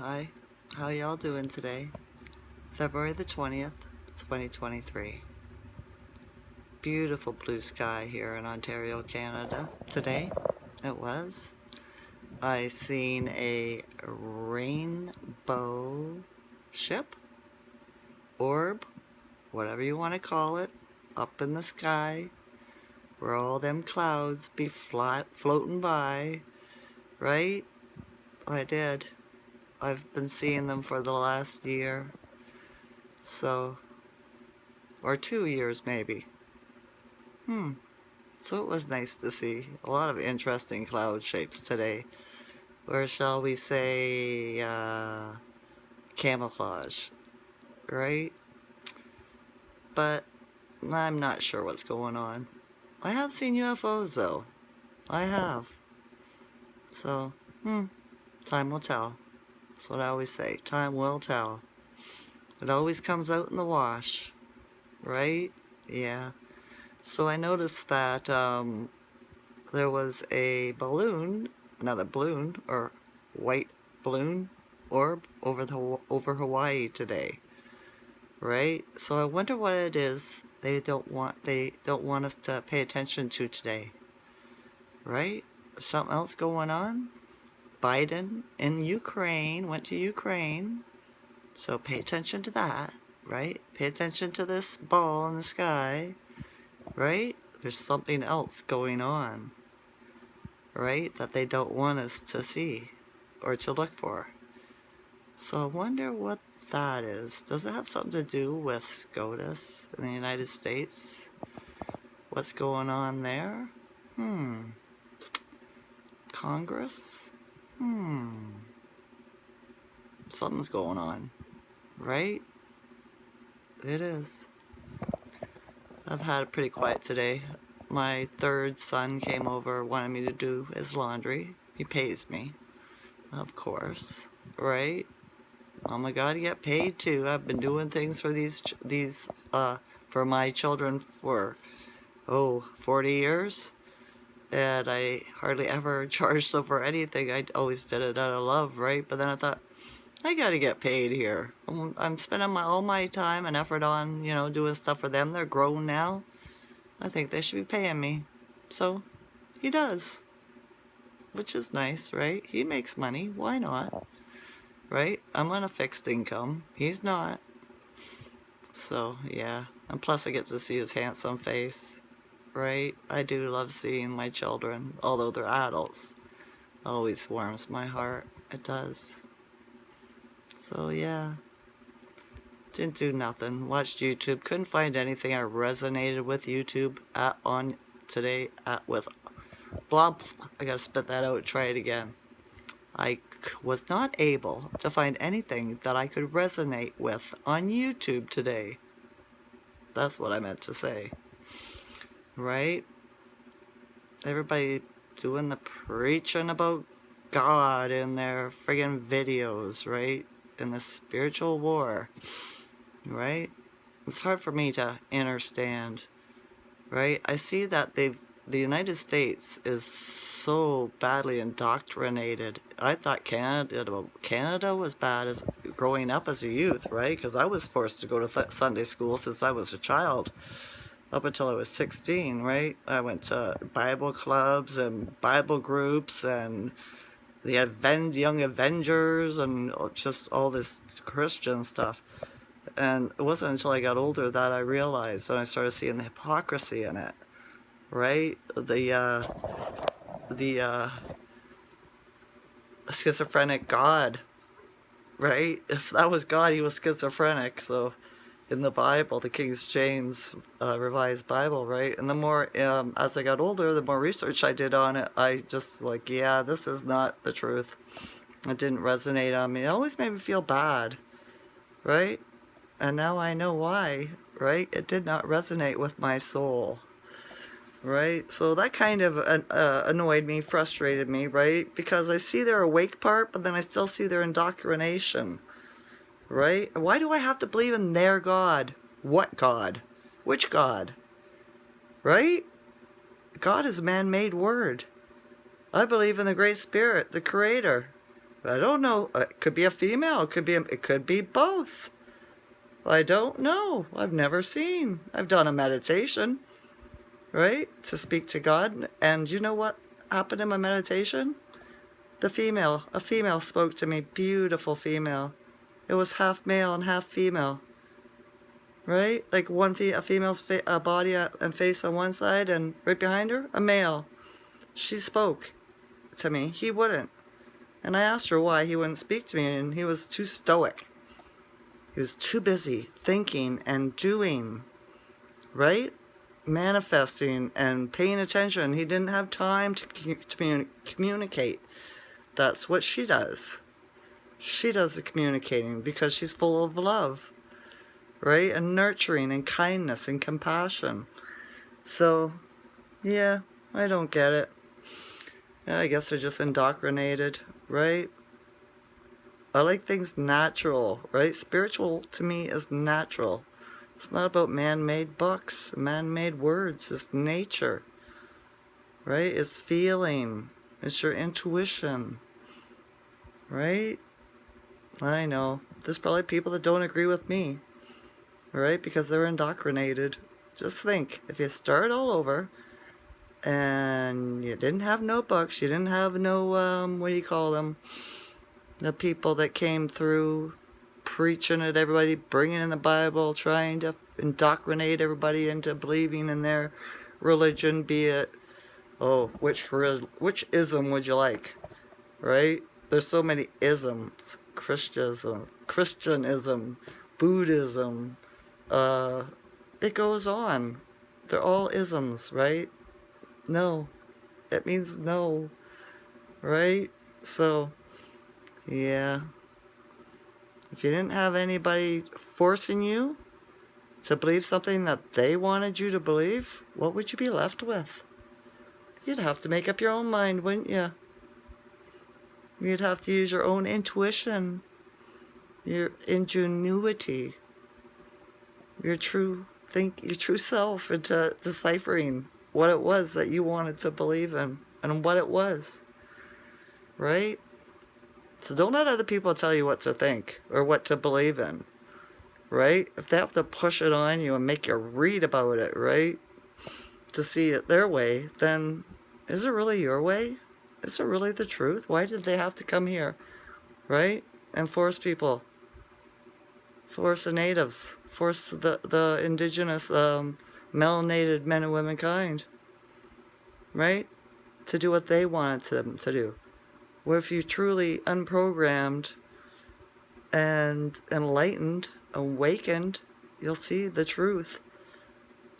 Hi, how y'all doing today? February the 20th, 2023. Beautiful blue sky here in Ontario, Canada. Today, it was. I seen a rainbow ship, orb, whatever you want to call it, up in the sky, where all them clouds be floating by, right? I did. I've been seeing them for the last year. So, or 2 years maybe. So it was nice to see a lot of interesting cloud shapes today. Or shall we say, camouflage, right? But I'm not sure what's going on. I have seen UFOs though. I have. So, time will tell. That's what I always say. Time will tell. It always comes out in the wash, right? Yeah. So I noticed that there was a balloon, another balloon, or white balloon orb over Hawaii today, right? So I wonder what it is they don't want us to pay attention to today, right? Something else going on? Biden in Ukraine went to Ukraine, so pay attention to that, right? Pay attention to this ball in the sky, right? There's something else going on, right, that they don't want us to see or to look for. So I wonder what that is. Does it have something to do with SCOTUS in the United States? What's going on there? Congress? Something's going on, right? It is. I've had it pretty quiet today. My third son came over, wanted me to do his laundry. He pays me, of course, right? Oh my God, I get paid too. I've been doing things for for my children for 40 years, and I hardly ever charged them for anything. I always did it out of love, right? But then I thought, I gotta get paid here. I'm spending all my time and effort on, doing stuff for them. They're grown now. I think they should be paying me. So, he does. Which is nice, right? He makes money. Why not? Right? I'm on a fixed income. He's not. So, yeah. And plus I get to see his handsome face. Right? I do love seeing my children, although they're adults. Always warms my heart. It does. So, yeah. Didn't do nothing. Watched YouTube. Couldn't find anything I resonated with YouTube with blah. I gotta spit that out. Try it again. I was not able to find anything that I could resonate with on YouTube today. That's what I meant to say. Right? Everybody doing the preaching about God in their friggin' videos, right? In the spiritual war, right? It's hard for me to understand, right? I see that the United States is so badly indoctrinated. I thought Canada was bad as growing up as a youth, right? Because I was forced to go to Sunday school since I was a child, up until I was 16, right? I went to Bible clubs and Bible groups and the Young Avengers and just all this Christian stuff. And it wasn't until I got older that I realized, and I started seeing the hypocrisy in it, right? The schizophrenic God, right? If that was God, he was schizophrenic. So in the Bible, the King James Revised Bible, right? And the more, as I got older, the more research I did on it, I just yeah, this is not the truth. It didn't resonate on me. It always made me feel bad, right? And now I know why, right? It did not resonate with my soul, right? So that kind of annoyed me, frustrated me, right? Because I see their awake part, but then I still see their indoctrination, right? Why do I have to believe in their God? What God? Which God? Right? God is a man-made word. I believe in the Great Spirit, the Creator, I don't know. It could be a female. It could be both. I don't know. I've never seen. I've done a meditation, right? To speak to God. And you know what happened in my meditation? A female spoke to me. Beautiful female. It was half male and half female. Right? Like a female's body and face on one side, and right behind her, a male. She spoke to me. He wouldn't. And I asked her why he wouldn't speak to me, and he was too stoic. He was too busy thinking and doing, right? Manifesting and paying attention. He didn't have time to communicate. That's what she does. She does the communicating because she's full of love, right? And nurturing and kindness and compassion. So, yeah, I don't get it. Yeah, I guess they're just indoctrinated, right? I like things natural, right? Spiritual to me is natural. It's not about man-made books, man-made words. It's nature, right? It's feeling. It's your intuition, right? I know. There's probably people that don't agree with me, right? Because they're indoctrinated. Just think, if you start all over and you didn't have no books, you didn't have no, what do you call them? The people that came through preaching at everybody, bringing in the Bible, trying to indoctrinate everybody into believing in their religion, be it, which ism would you like, right? There's so many isms. Christianism, Buddhism, it goes on. They're all isms, right? No. It means no, right? So, yeah. If you didn't have anybody forcing you to believe something that they wanted you to believe, what would you be left with? You'd have to make up your own mind, wouldn't you? You'd have to use your own intuition, your ingenuity, your true self into deciphering what it was that you wanted to believe in and what it was, right? So don't let other people tell you what to think or what to believe in, right? If they have to push it on you and make you read about it, right, to see it their way, then is it really your way? Is it really the truth? Why did they have to come here, right, and force people, force the natives, force the indigenous melanated men and womankind, right, to do what they wanted them to do? Where if you truly unprogrammed and enlightened, awakened, you'll see the truth,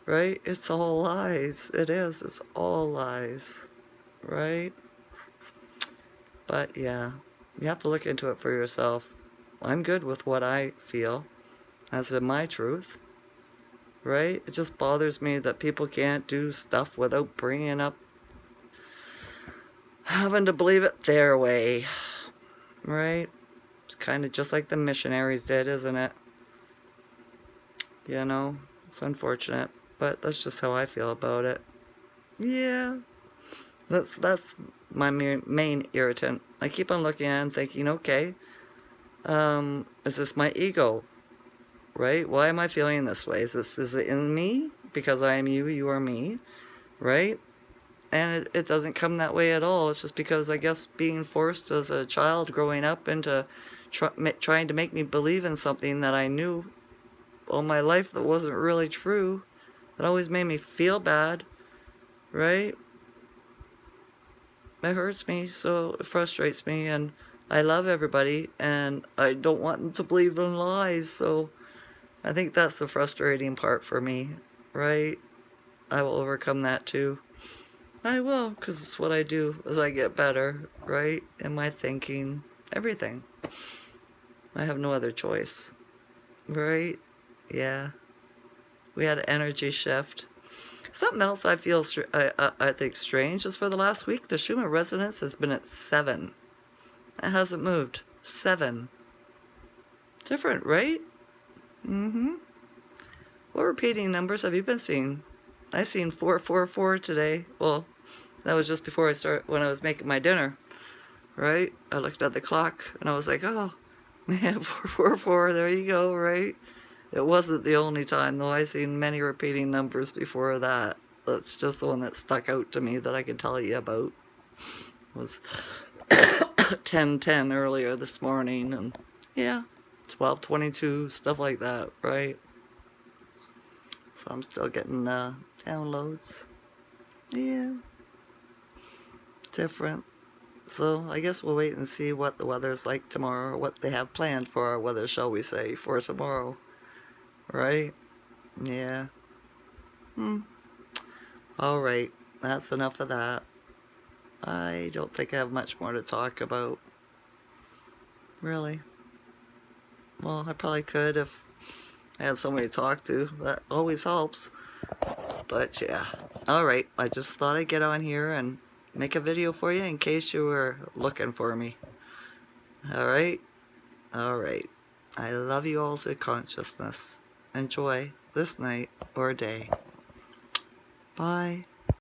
right? It's all lies. It is. It's all lies, right? But yeah, you have to look into it for yourself. I'm good with what I feel as in my truth, right? It just bothers me that people can't do stuff without bringing up having to believe it their way, right? It's kind of just like the missionaries did, isn't it? You know, it's unfortunate, but that's just how I feel about it. Yeah, that's my main irritant. I keep on looking at it and thinking, okay, is this my ego, right? Why am I feeling this way? Is it in me? Because I am you, you are me, right? And it doesn't come that way at all. It's just because I guess being forced as a child growing up into trying to make me believe in something that I knew all my life that wasn't really true, that always made me feel bad, right? It hurts me, so it frustrates me, and I love everybody, and I don't want them to believe in lies, so I think that's the frustrating part for me, right? I will overcome that too. I will, because it's what I do as I get better, right? In my thinking, everything. I have no other choice, right? Yeah. We had an energy shift. Something else I feel, I think strange is for the last week, the Schumann resonance has been at 7. It hasn't moved. 7. Different, right? Mm-hmm. What repeating numbers have you been seeing? I seen 444 today. Well, that was just before when I was making my dinner. right? I looked at the clock and I was like, oh, yeah, 444, there you go, right? It wasn't the only time, though. I've seen many repeating numbers before that. That's just the one that stuck out to me that I could tell you about. It was 10:10 earlier this morning, and yeah, 12:22, stuff like that, right? So I'm still getting downloads. Yeah, different. So I guess we'll wait and see what the weather's like tomorrow, or what they have planned for our weather, shall we say, for tomorrow, right? Yeah. All right, that's enough of that. I don't think I have much more to talk about. Really. Well, I probably could if I had somebody to talk to. That always helps. But yeah. Alright, I just thought I'd get on here and make a video for you in case you were looking for me. Alright? Alright. I love you all to consciousness. Enjoy this night or day. Bye.